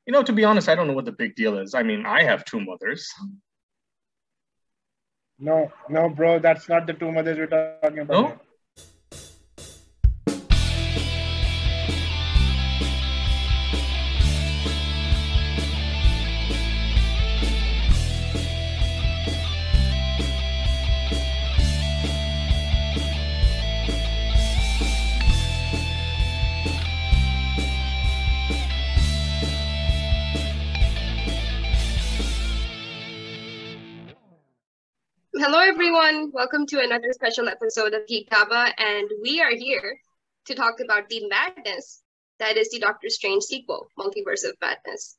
To be honest, I don't know what the big deal is. I mean, I have two mothers. No, no, bro, that's not the two mothers we're talking about No? here. Hello, everyone. Welcome to another special episode of Geek Kaba, and we are here to talk about the madness that is the Doctor Strange sequel, Multiverse of Madness.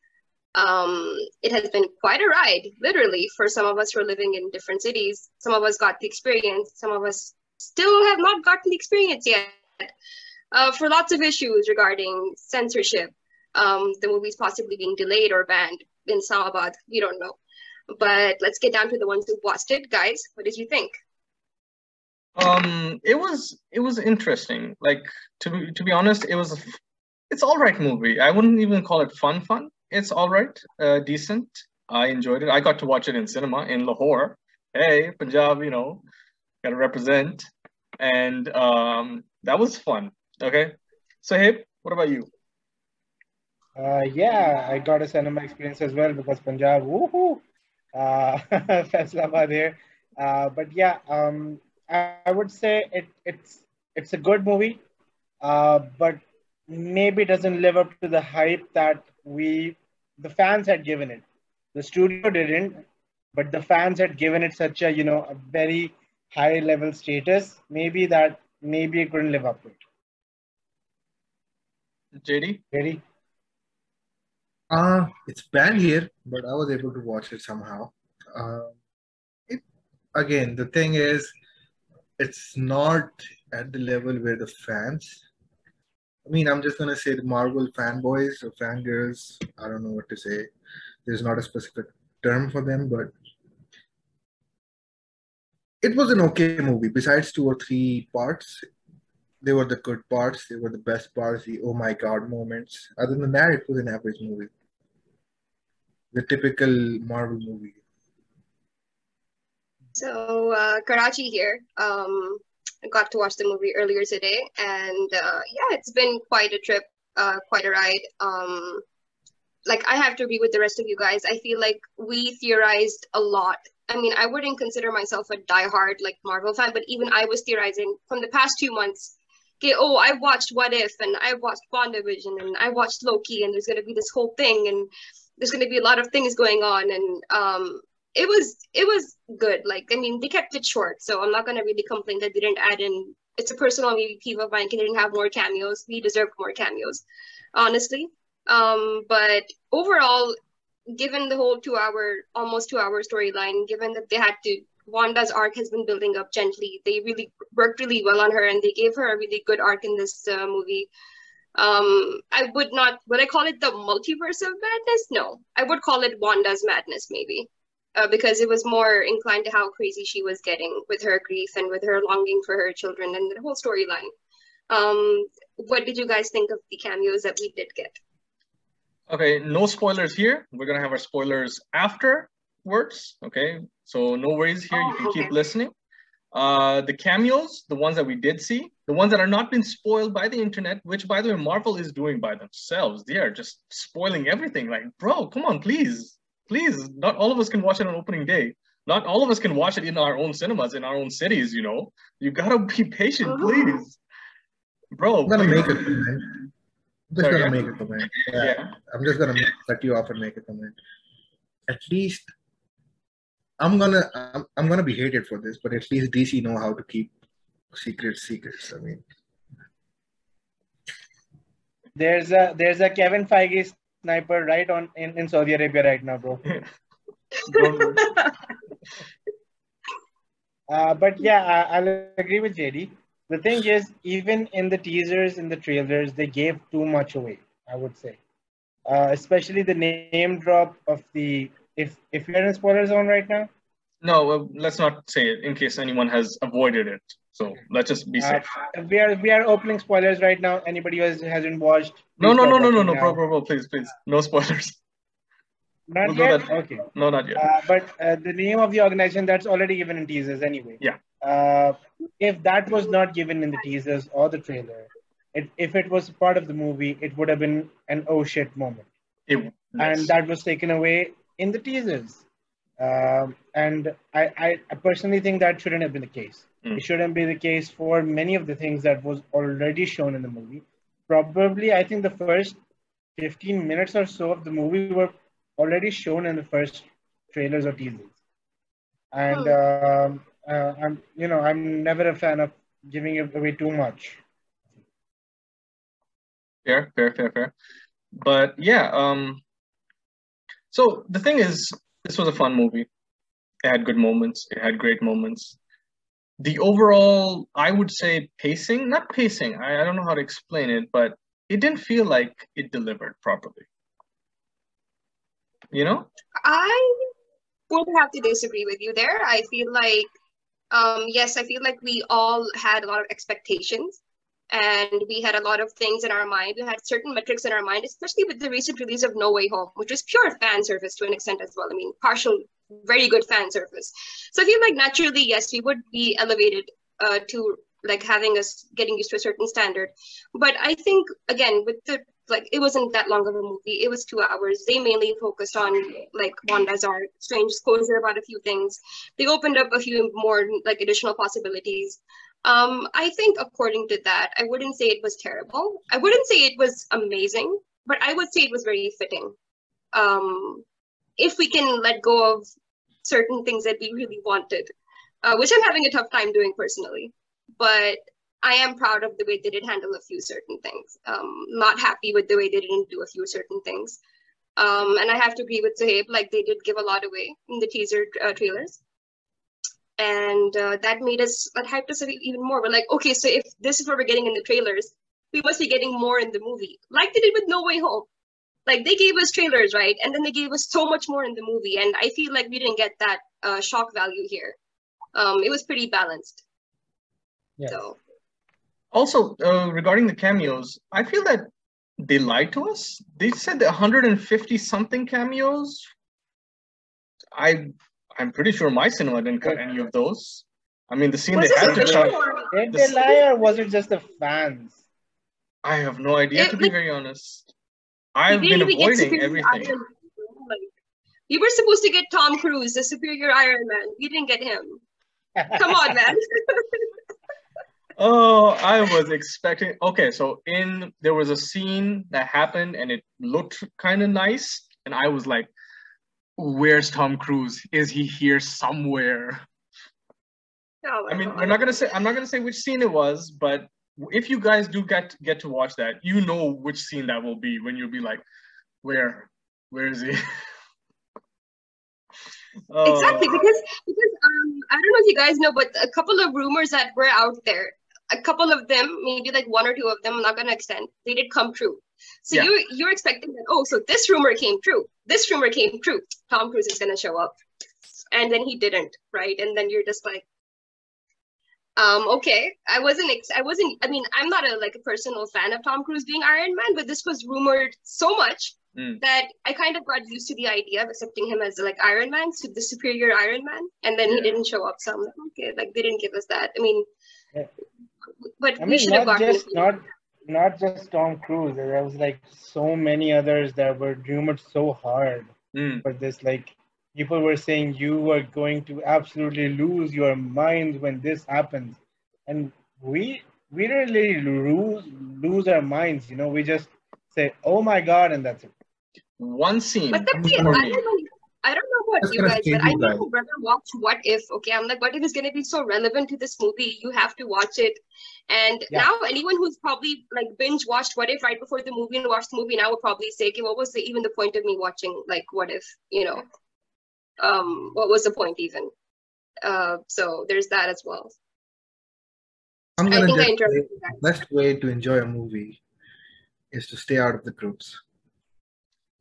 It has been quite a ride, literally, for some of us who are living in different cities. Some of us got the experience. Some of us still have not gotten the experience yet. For lots of issues regarding censorship, the movies possibly being delayed or banned in Islamabad. We don't know. But let's get down to the ones who watched it. Guys, what did you think? It was interesting. Like to be honest, it's all right movie. I wouldn't even call it fun. It's all right, decent. I enjoyed it. I got to watch it in cinema in Lahore. Hey, Punjab, gotta represent. And that was fun. Okay. So hey, what about you? Yeah, I got a cinema experience as well because Punjab, woohoo, Islamabad here. But yeah, I would say it's a good movie, but maybe doesn't live up to the hype that the fans had given it. The studio didn't, but the fans had given it such a very high level status. Maybe it couldn't live up to it. JD? JD? It's banned here, but I was able to watch it somehow. Uh, it again, the thing is, it's not at the level where the fans. I mean, I'm just gonna say the Marvel fanboys or fangirls. I don't know what to say. There's not a specific term for them, but it was an okay movie. Besides two or three parts, they were the good parts. They were the best parts. The oh my god moments. Other than that, it was an average movie. The typical Marvel movie. So, Karachi here. I got to watch the movie earlier today, and yeah, it's been quite a trip, quite a ride. Like, I have to agree with the rest of you guys. I feel like we theorized a lot. I mean, I wouldn't consider myself a diehard like Marvel fan, but even I was theorizing from the past 2 months. Okay, oh, I watched What If, and I watched WandaVision, and I watched Loki, and there's gonna be this whole thing, and there's gonna be a lot of things going on, and it was good. Like, I mean, they kept it short, so I'm not gonna really complain that they didn't add in. It's a personal maybe peeve of mine. They didn't have more cameos. We deserved more cameos, honestly. But overall, given the whole almost 2 hour storyline, given that they had to, Wanda's arc has been building up gently. They really worked really well on her, and they gave her a really good arc in this movie. Would I call it the multiverse of madness? No, I would call it Wanda's madness, maybe. Because it was more inclined to how crazy she was getting with her grief and with her longing for her children and the whole storyline. What did you guys think of the cameos that we did get? Okay, no spoilers here. We're gonna have our spoilers afterwards. Okay, so no worries here. You can keep listening. The cameos, the ones that we did see, the ones that are not been spoiled by the internet, which by the way, Marvel is doing by themselves. They are just spoiling everything. Like, bro, come on, please. Please, not all of us can watch it on opening day. Not all of us can watch it in our own cinemas, in our own cities, You gotta be patient, please. Bro, I'm gonna make a comment. Make a comment. Yeah. I'm just gonna cut you off and make a comment. At least I'm gonna be hated for this, but at least DC know how to keep secrets. I mean, there's a Kevin Feige sniper right on in Saudi Arabia right now, bro. But yeah, I'll agree with JD. The thing is, even in the teasers, in the trailers, they gave too much away, I would say. Especially the name drop of the if you're in a spoiler zone right now. No, let's not say it in case anyone has avoided it. So let's just be safe. We are opening spoilers right now. Anybody who hasn't watched, No, please stop watching bro, now. bro, please, no spoilers. Not We'll do yet? that. Okay. No, not yet. But the name of the organization, that's already given in teasers anyway. Yeah. If that was not given in the teasers or the trailer, if it was part of the movie, it would have been an oh shit moment. Yes. And that was taken away in the teasers. And I personally think that shouldn't have been the case. It shouldn't be the case for many of the things that was already shown in the movie. Probably, I think the first 15 minutes or so of the movie were already shown in the first trailers or teasers. And I'm never a fan of giving it away too much. Fair. But yeah, so the thing is, this was a fun movie. It had good moments. It had great moments. The overall, I would say not pacing, I don't know how to explain it, but it didn't feel like it delivered properly. You know? I would have to disagree with you there. I feel like, yes, I feel like we all had a lot of expectations and we had a lot of things in our mind. We had certain metrics in our mind, especially with the recent release of No Way Home, which was pure fan service to an extent as well. I mean, partial, very good fan service. So I feel like naturally, yes, we would be elevated to like having us getting used to a certain standard. But I think, again, with the it wasn't that long of a movie. It was 2 hours. They mainly focused on like Wanda's arc, strange disclosure about a few things. They opened up a few more like additional possibilities. I think according to that, I wouldn't say it was terrible. I wouldn't say it was amazing, but I would say it was very fitting. If we can let go of certain things that we really wanted, which I'm having a tough time doing personally, but I am proud of the way they did handle a few certain things. Not happy with the way they didn't do a few certain things. And I have to agree with Sahib, like they did give a lot away in the teaser trailers. And that made us, that hyped us even more. We're like, okay, so if this is what we're getting in the trailers, we must be getting more in the movie. Like they did with No Way Home. Like they gave us trailers, right? And then they gave us so much more in the movie. And I feel like we didn't get that shock value here. It was pretty balanced. Yes. So. Also, regarding the cameos, I feel that they lied to us. They said that 150 something cameos. I'm pretty sure my cinema didn't cut any of those. I mean, the scene they had to cut. Did they lie or was it just the fans? I have no idea, to be very honest. I've been avoiding everything. We were supposed to get Tom Cruise, the superior Iron Man. We didn't get him. Come on, man. Oh, I was expecting. Okay, so there was a scene that happened and it looked kind of nice, and I was like, "Where's Tom Cruise? Is he here somewhere?" Oh, I mean, I'm not gonna say which scene it was, but if you guys do get to watch that, you know which scene that will be when you'll be like, "Where is he?" Exactly, because I don't know if you guys know, but a couple of rumors that were out there, a couple of them, maybe like one or two of them, I'm not going to extend, they did come true. So yeah. You're expecting that, oh, so this rumor came true. This rumor came true. Tom Cruise is going to show up. And then he didn't, right? And then you're just like, okay. I mean, I'm not a personal fan of Tom Cruise being Iron Man, but this was rumored so much that I kind of got used to the idea of accepting him as like Iron Man, so the superior Iron Man. And then he didn't show up. So I'm like, okay, like they didn't give us that. I mean, but we should have gotten not just Tom Cruise. There was like so many others that were rumored so hard for this. Like people were saying you are going to absolutely lose your mind when this happens, and we really lose our minds. You know, we just say, "Oh my God," and that's it. One scene. But I don't know about you guys, but I made my brother watch What If. Okay, I'm like, What If is going to be so relevant to this movie? You have to watch it. And now anyone who's probably like binge watched What If right before the movie and watched the movie now will probably say, okay, what was even the point of me watching like What If? You know, what was the point even? So there's that as well. I'm gonna just say the best way to enjoy a movie is to stay out of the groups.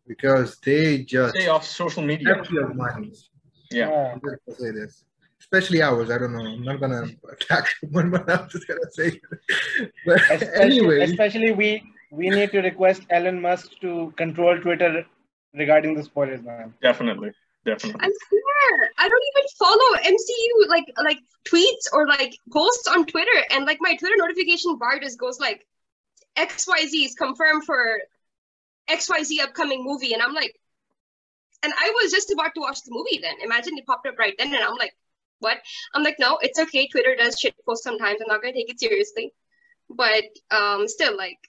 Because they just stay off social media. Your minds. Yeah. I'm going to say this. especially ours. I don't know. I'm not gonna attack someone, but I'm just gonna say. But anyway, especially we need to request Elon Musk to control Twitter regarding the spoilers, man. Definitely. I swear, I don't even follow MCU like tweets or like posts on Twitter, and like my Twitter notification bar just goes like XYZ is confirmed for XYZ upcoming movie, and I'm like, and I was just about to watch the movie then. Imagine it popped up right then, and I'm like, what? I'm like, no, it's okay. Twitter does shit post sometimes. I'm not gonna take it seriously, but still, like,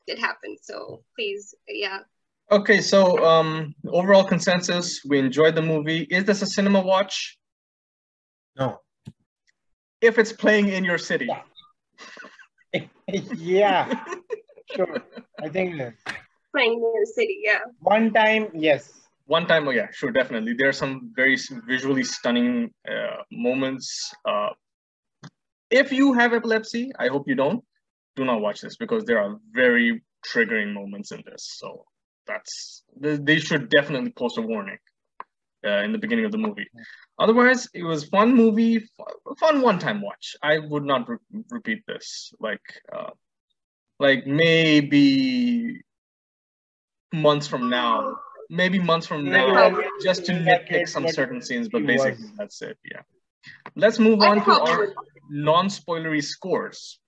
it happened. So please, yeah. Okay, so overall consensus, we enjoyed the movie. Is this a cinema watch? no. If it's playing in your city. Yeah, sure. I think Playing in the city, yeah. one time, yes. One time, oh yeah, sure, definitely. There are some very visually stunning moments. If you have epilepsy, I hope you don't. Do not watch this because there are very triggering moments in this. So they should definitely post a warning in the beginning of the movie. Otherwise, it was fun movie, fun one-time watch. I would not repeat this. Like maybe months from now, just to nitpick some certain scenes, but basically that's it. Yeah. Let's move on to our non-spoilery scores.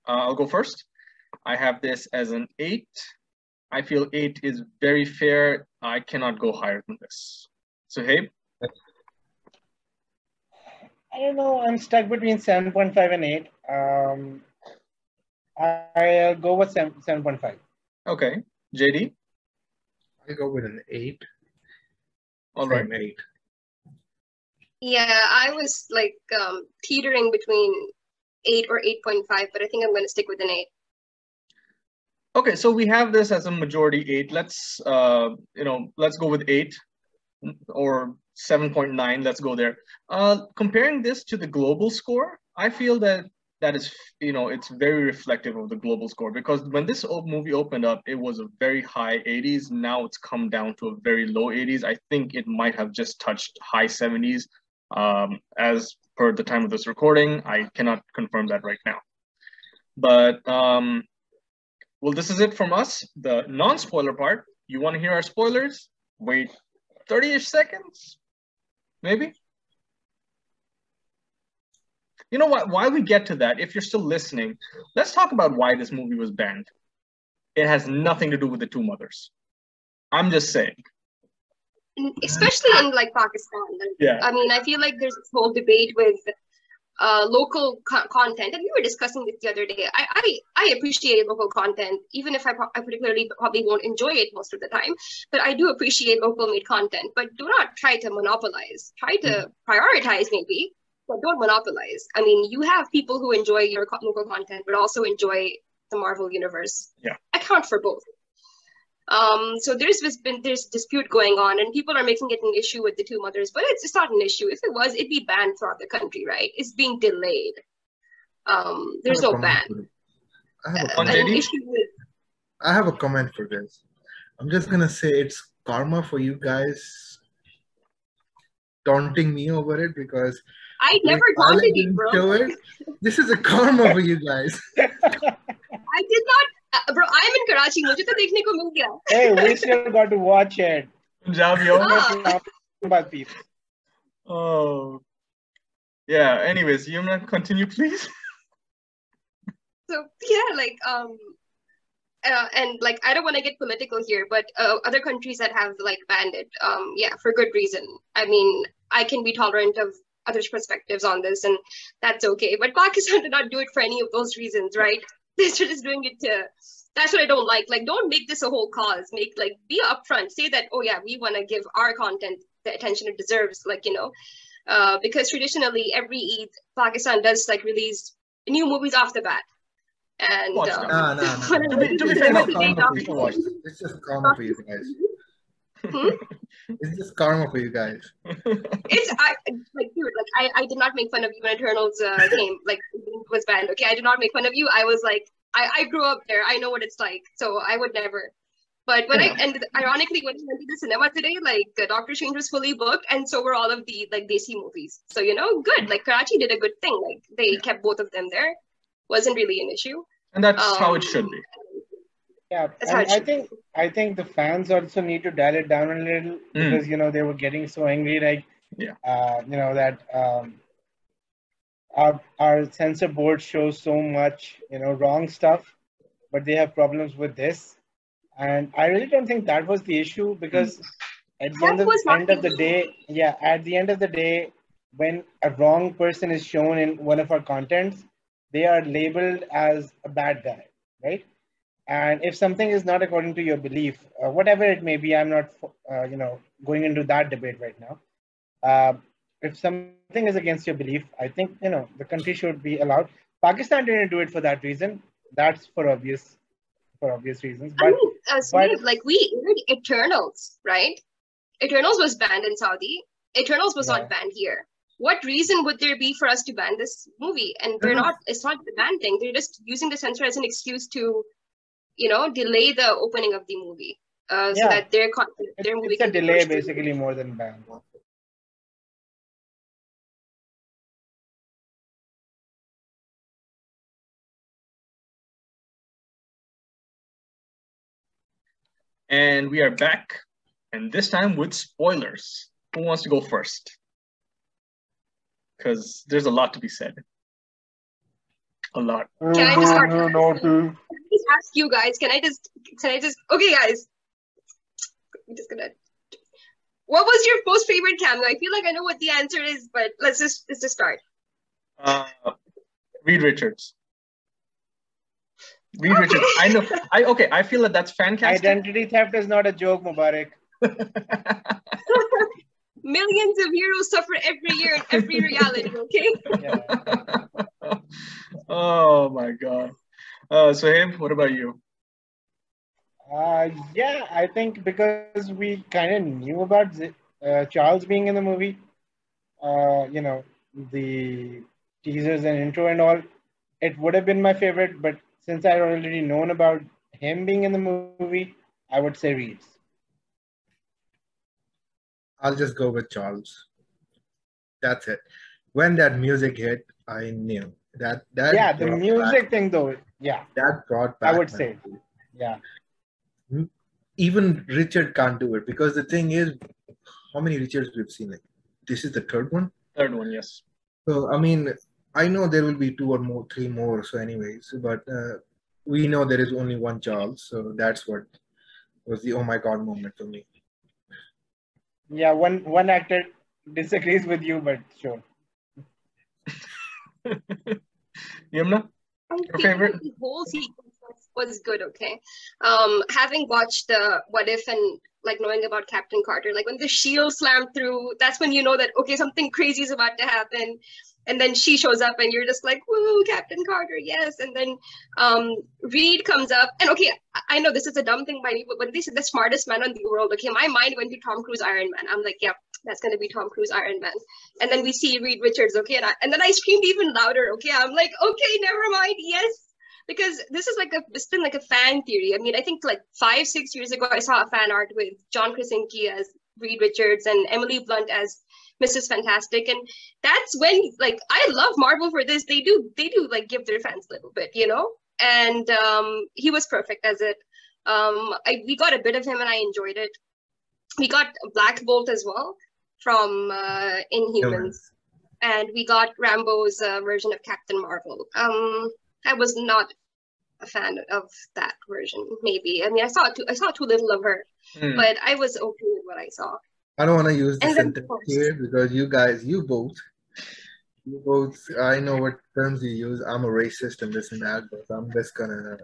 I'll go first. I have this as an 8. I feel 8 is very fair. I cannot go higher than this. So, hey. I don't know. I'm stuck between 7.5 and 8. I'll go with 7.5. Okay. JD? I go with an 8. All right. 8. Yeah, I was like teetering between 8 or 8.5, but I think I'm going to stick with an 8. Okay, so we have this as a majority 8. Let's let's go with 8 or 7.9. Let's go there. Comparing this to the global score, I feel that is, it's very reflective of the global score, because when this movie opened up, it was a very high 80s. Now it's come down to a very low 80s. I think it might have just touched high 70s as per the time of this recording. I cannot confirm that right now. But well, this is it from us, the non-spoiler part. You want to hear our spoilers? Wait 30-ish seconds, maybe? You know what? While we get to that, if you're still listening, let's talk about why this movie was banned. It has nothing to do with the two mothers. I'm just saying. Especially in like Pakistan. Yeah. I mean, I feel like there's this whole debate with local content, and we were discussing this the other day. I appreciate local content, even if I particularly probably won't enjoy it most of the time, but I do appreciate local made content. But do not try to monopolize. Try to prioritize maybe, but don't monopolize. I mean, you have people who enjoy your local content, but also enjoy the Marvel universe. Yeah. Account for both. So there's dispute going on, and people are making it an issue with the two mothers, but it's not an issue. If it was, it'd be banned throughout the country, right? It's being delayed. There's no ban. I have a comment for this. I'm just gonna say it's karma for you guys taunting me over it, because I never taunted you, bro. This is a karma for you guys. I did not. Bro, I'm in Karachi. मुझे तो देखने को मिल गया. Hey, we still got to watch it. Oh. Yeah, anyways, Yumna, continue, please. So, yeah, like, and like, I don't want to get political here, but other countries that have like banned it, yeah, for good reason. I mean, I can be tolerant of others' perspectives on this, and that's okay. But Pakistan did not do it for any of those reasons, right? They're just doing it to, that's what I don't like. Like, don't make this a whole cause. Be upfront. Say that, oh yeah, we want to give our content the attention it deserves. Like, because traditionally every Eid, Pakistan does like release new movies off the bat. And no. It's just karma for you guys. It's just karma for you guys. I did not make fun of you when Eternals came, like, was banned. Okay, I did not make fun of you. I was like, I grew up there. I know what it's like. So I would never. But when ironically, when I went to the cinema today, like Doctor Strange was fully booked, and so were all of the like Desi movies. So good. Like Karachi did a good thing. Like they kept both of them there. Wasn't really an issue. And that's how it should be. Yeah, and I think the fans also need to dial it down a little because they were getting so angry, like that our censor board shows so much wrong stuff, but they have problems with this, and I really don't think that was the issue because at the end of the day, when a wrong person is shown in one of our contents, they are labeled as a bad guy, right? And if something is not according to your belief, whatever it may be, I'm not, going into that debate right now. If something is against your belief, I think, the country should be allowed. Pakistan didn't do it for that reason. That's for obvious reasons. But, like we aired Eternals, right? Eternals was banned in Saudi. Eternals was not banned here. What reason would there be for us to ban this movie? And it's not the ban thing. They're just using the censor as an excuse to delay the opening of the movie, so that their movie it's a delay basically more than ban. And we are back, and this time with spoilers. Who wants to go first? Because there's a lot to be said. A lot. Can I just start? Just ask you guys. Can I just? Okay, guys. I'm just gonna. What was your most favorite cameo? I feel like I know what the answer is, but let's just start. Reed Richards. Reed Richards. I know. I feel that that's fan casting. Identity theft is not a joke, Mubarak. Millions of heroes suffer every year in every reality. Okay. Yeah. Oh my God. Sohaib, what about you? I think because we kind of knew about Charles being in the movie, the teasers and intro and all, it would have been my favorite. But since I already known about him being in the movie, I would say Reeves. I'll just go with Charles. That's it. When that music hit, I knew that. The music thing though. Yeah. That brought back. I would say. Yeah. Even Richard can't do it because the thing is, how many Richards we've seen? Like, this is the third one. Third one, yes. So I mean, I know there will be 2 or more, 3 more. So, anyways, but we know there is only one Charles. So that's what was the oh my God moment for me. Yeah, one actor disagrees with you, but sure. Yamna, your favorite? The whole sequence was good. Okay, having watched the What If and like knowing about Captain Carter, like when the shield slammed through, that's when you know that okay, something crazy is about to happen. And then she shows up and you're just like, woo, Captain Carter, yes. And then Reed comes up. And okay, I know this is a dumb thing by me, but when they said the smartest man in the world, okay, my mind went to Tom Cruise Iron Man. I'm like, yep, that's going to be Tom Cruise Iron Man. And then we see Reed Richards, okay? And then I screamed even louder, okay? I'm like, okay, never mind, yes. Because this is it's been like a fan theory. I mean, I think like 5-6 years ago, I saw a fan art with John Krasinski as Reed Richards and Emily Blunt as Mrs. Fantastic, and that's when like I love Marvel for this. They do like give their fans a little bit, And he was perfect as it. We got a bit of him and I enjoyed it. We got Black Bolt as well from Inhumans, and we got Rambo's version of Captain Marvel. I was not a fan of that version. Maybe I mean I saw too little of her, but I was okay with what I saw. I don't want to use the sentence here because you both, I know what terms you use. I'm a racist and this and that, but I'm just gonna.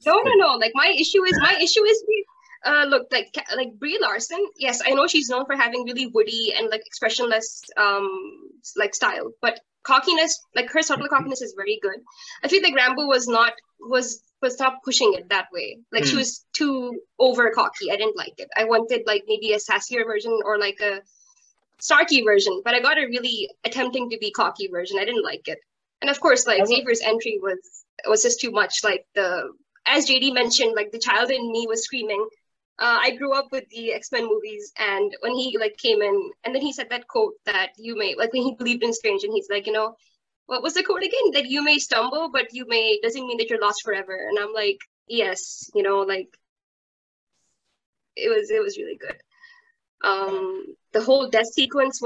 No. Like my issue is look, like Brie Larson. Yes, I know she's known for having really woody and like expressionless like style, but cockiness, like her subtle cockiness is very good. I feel like Rambo was not pushing it that way. Like she was too over cocky. I didn't like it. I wanted like maybe a sassier version or like a Starkey version, but I got a really attempting to be cocky version. I didn't like it. And of course, like Xavier's entry was just too much. Like as JD mentioned, like the child in me was screaming. I grew up with the X-Men movies, and when he like came in, and then he said that quote that you may like when he believed in Strange, and he's like, what was the quote again? That you may stumble, but you may doesn't mean that you're lost forever. And I'm like, yes, like it was really good. The whole death sequence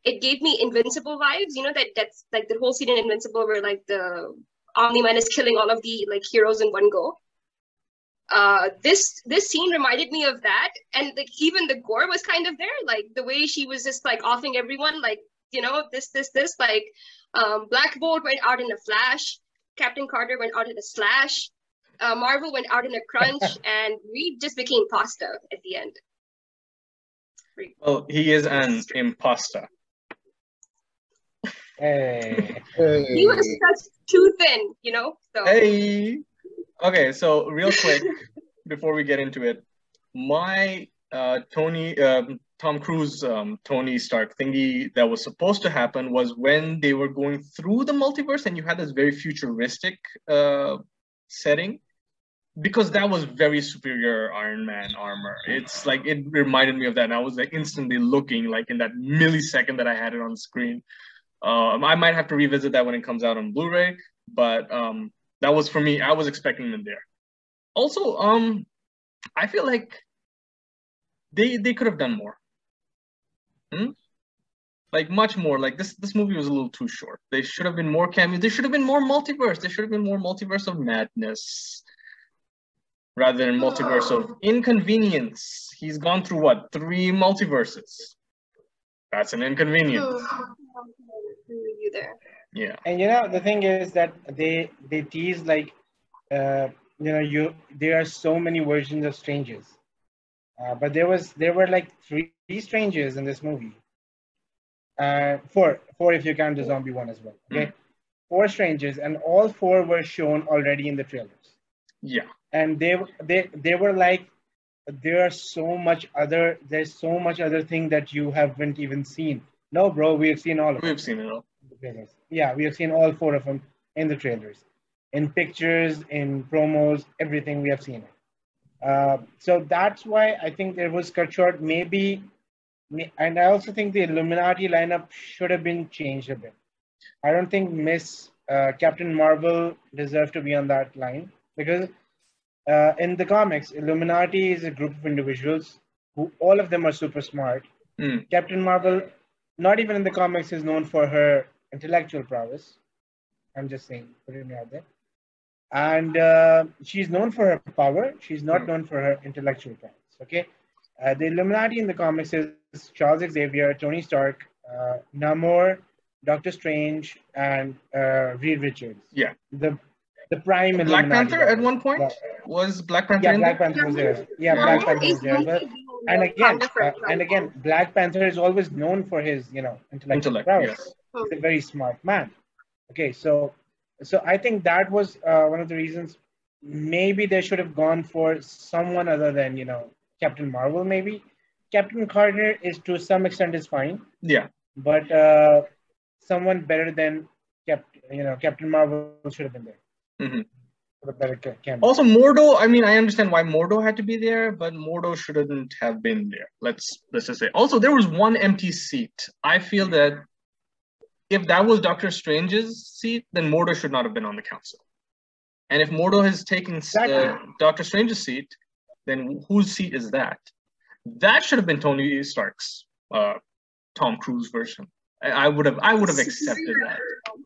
it gave me Invincible vibes. That's like the whole scene in Invincible where like the Omni-Man is killing all of the like heroes in one go. This scene reminded me of that, and like even the gore was kind of there, like the way she was just like offing everyone, like this like Black Bolt went out in a flash, Captain Carter went out in a slash, Marvel went out in a crunch, and Reed just became pasta at the end. Well, he is an imposter. Hey. He was such too thin, so. Hey. Okay, so real quick before we get into it, my Tom Cruise Tony Stark thingy that was supposed to happen was when they were going through the multiverse and you had this very futuristic setting, because that was very superior Iron Man armor. It's like it reminded me of that, and I was like instantly looking like in that millisecond that I had it on the screen. I might have to revisit that when it comes out on Blu-ray, but that was for me. I was expecting them there. Also, I feel like they could have done more. Like much more. Like this movie was a little too short. They should have been more cameos. There should have been more multiverse. There should have been more multiverse of madness rather than multiverse of inconvenience. He's gone through what? 3 multiverses. That's an inconvenience. You there. Yeah. And the thing is that they tease like there are so many versions of Strangers. But there were like 3 Strangers in this movie. 4 if you count the zombie one as well. Okay. 4 Strangers, and all 4 were shown already in the trailers. Yeah. And they were like, there's so much other thing that you haven't even seen. No, bro, we have seen all of them. We've seen it all. Yeah, we have seen all 4 of them in the trailers, in pictures, in promos, everything. We have seen it. So that's why I think there was cut short. Maybe, and I also think the Illuminati lineup should have been changed a bit. I don't think Miss Captain Marvel deserved to be on that line, because in the comics, Illuminati is a group of individuals who all of them are super smart. Captain Marvel, not even in the comics, is known for her intellectual prowess. I'm just saying, putting it out there. And she's known for her power. She's not known for her intellectual prowess. Okay, the Illuminati in the comics is Charles Xavier, Tony Stark, Namor, Doctor Strange, and Reed Richards. Yeah. The prime Black Illuminati. Panther at one point? Was Black Panther in Black there? Panther was there. Yeah, Black Panther was there. But, and again, Black Panther is always known for his, intellectual prowess. Yes. He's a very smart man. Okay, so I think that was one of the reasons. Maybe they should have gone for someone other than, Captain Marvel. Maybe Captain Carter is to some extent is fine. Yeah. But someone better than Captain Marvel should have been there. Also, Mordo, I mean, I understand why Mordo had to be there, but Mordo shouldn't have been there. Let's just say. Also, there was one empty seat. I feel that if that was Doctor Strange's seat, then Mordo should not have been on the council. And if Mordo has taken Doctor Strange's seat, then whose seat is that? That should have been Tony Stark's Tom Cruise version. I would have accepted that.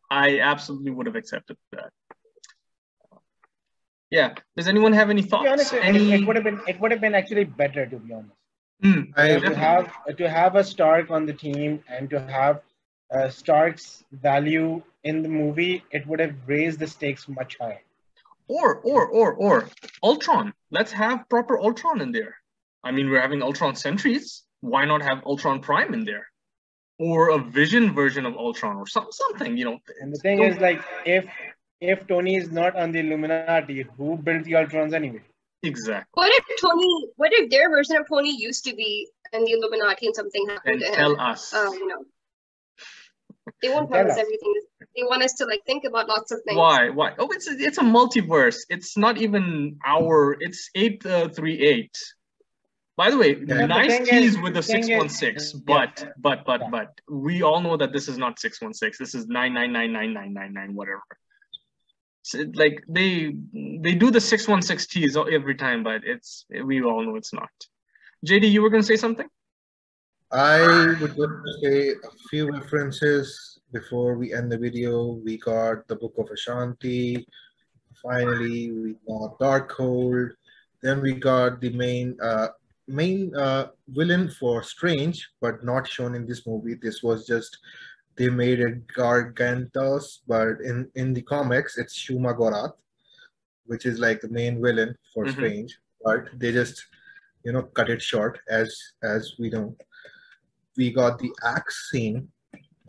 I absolutely would have accepted that. Yeah. Does anyone have any thoughts? To be honest, it would have been actually better, to be honest. To have a Stark on the team and to have Stark's value in the movie, it would have raised the stakes much higher. Or Ultron. Let's have proper Ultron in there. I mean, we're having Ultron Sentries. Why not have Ultron Prime in there? Or a Vision version of Ultron or something, And the thing is, like, if Tony is not on the Illuminati, who built the Ultrons anyway? Exactly. What if their version of Tony used to be in the Illuminati and something happened to him? Tell us. They won't tell us everything. They want us to think about lots of things. Why? Oh, it's a multiverse. It's not even it's 838. By the way, Yeah. nice thing tease is- with the the thing is- 616, yeah. but we all know that this is not 616. This is 9999999, whatever. So, like they do the 616 tease every time, but we all know it's not. JD, you were gonna say something? I would just say a few references before we end the video. We got the Book of Ashanti. Finally, we got Darkhold. Then we got the main villain for Strange, but not shown in this movie. This was just they made it Gargantos, but in the comics it's Shuma Gorath, which is like the main villain for Mhm. Strange. But they just cut it short as we know. We got the axe scene,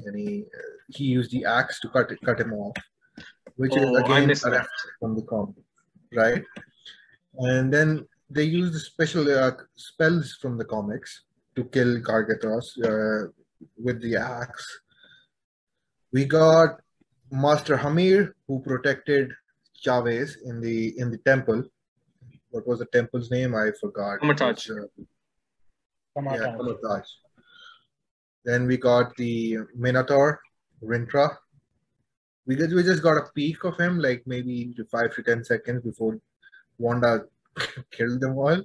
and he used the axe to cut him off, which is Oh, I again missed a that. reference from the comic, right? And then they used special spells from the comics to kill Gargatos with the axe. We got Master Hamir, who protected Chavez in the temple. What was the temple's name? I forgot. It Kamataj. was, Come on, yeah, Tom. Kamataj. Then we got the Minotaur, Rintra. We just got a peek of him, like maybe 5 to 10 seconds before Wanda killed them all.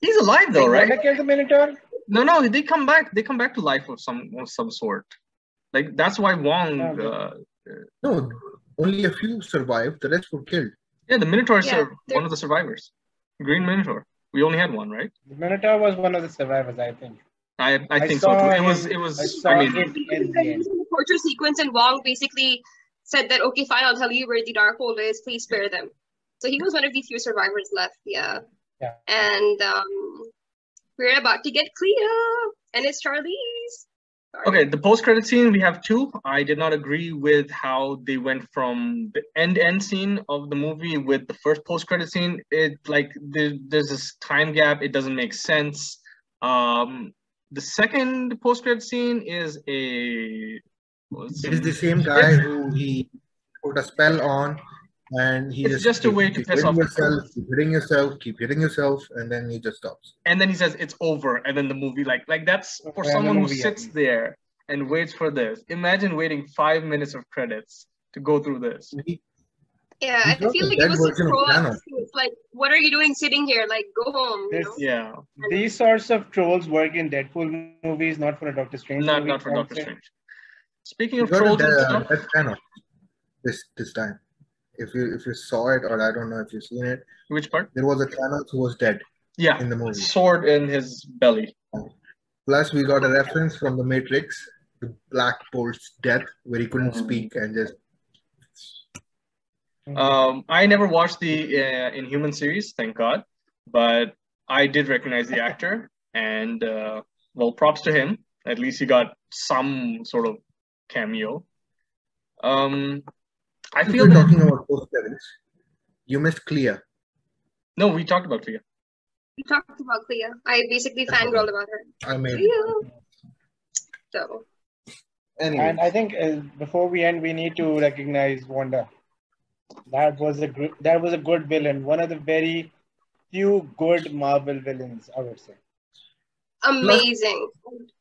He's alive though, right? Wanda killed the Minotaur? No, they come back. They come back to life of some sort. Like that's why Wong. No, only a few survived. The rest were killed. Yeah, the Minotaur is Yeah, one of the survivors. Green Minotaur. We only had one, right? The Minotaur was one of the survivors, I think. I think so saw too. him- It was. I I saw mean, it in the end. the torture sequence, and Wong basically said that, okay, fine, I'll tell you where the Darkhold is. Please spare them. So he was one of the few survivors left. Yeah. Yeah. And we're about to get Clea, and it's Charlize. Sorry. okay, the post-credit scene, we have two. I did not agree with how they went from the end scene of the movie with the first post-credit scene. It like there's this time gap. It doesn't make sense. The second post-credit scene is It is the same guy who he put a spell on, and he It's just a way to keep piss hitting off the yourself, keep hitting yourself, and then he just stops. and then he says it's over, and then the movie like that's for Yeah, someone the who movie sits ends. there and waits for this. Imagine waiting 5 minutes of credits to go through this. Yeah, He I got feel the like dead it was a version of troll. Thanos. It's like, what are you doing sitting here? Like, go home. You This- know? Yeah, These sorts of trolls work in Deadpool movies, not for a Doctor Strange movie. not for I would Doctor say. Strange. Speaking He of got a trolls and stuff, dead Thanos this time. If you saw it, or I don't know if you've seen it, which part? there was a Thanos who was dead Yeah, in the movie. sword in his belly. Plus, we got a reference from the Matrix, the Black Bolt's death, where he couldn't speak and just. I never watched the Inhuman series, thank God, but I did recognize the actor, and well, props to him. At least he got some sort of cameo. I If feel we're that talking about post credits, you missed Clea. no, we talked about Clea. We talked about Clea. I basically fangirled about her. I made. Clea. So, Anyway, And I think before we end, we need to recognize Wanda. That was a good villain. One of the very few good Marvel villains, I would say. amazing.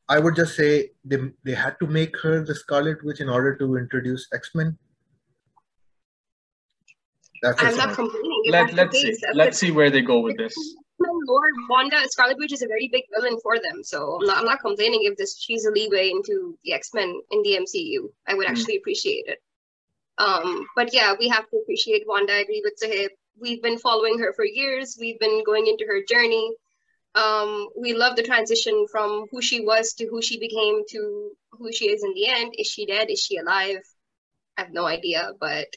I would just say they had to make her the Scarlet Witch in order to introduce X-Men. That's I'm it. not complaining. If that's the Let's see. case. Let's see where they go with this. Lord, Wanda, Scarlet Witch is a very big villain for them, so I'm not complaining if she's a leeway into the X-Men in the MCU. I would actually appreciate it. But yeah, we have to appreciate Wanda. I agree with Sahib. We've been following her for years. We've been going into her journey. We love the transition from who she was to who she became to who she is in the end. Is she dead? Is she alive? I have no idea, but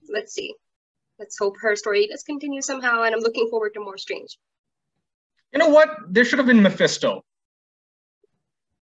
let's see. Let's hope her story does continue somehow, and I'm looking forward to more Strange. You know what? There should have been Mephisto.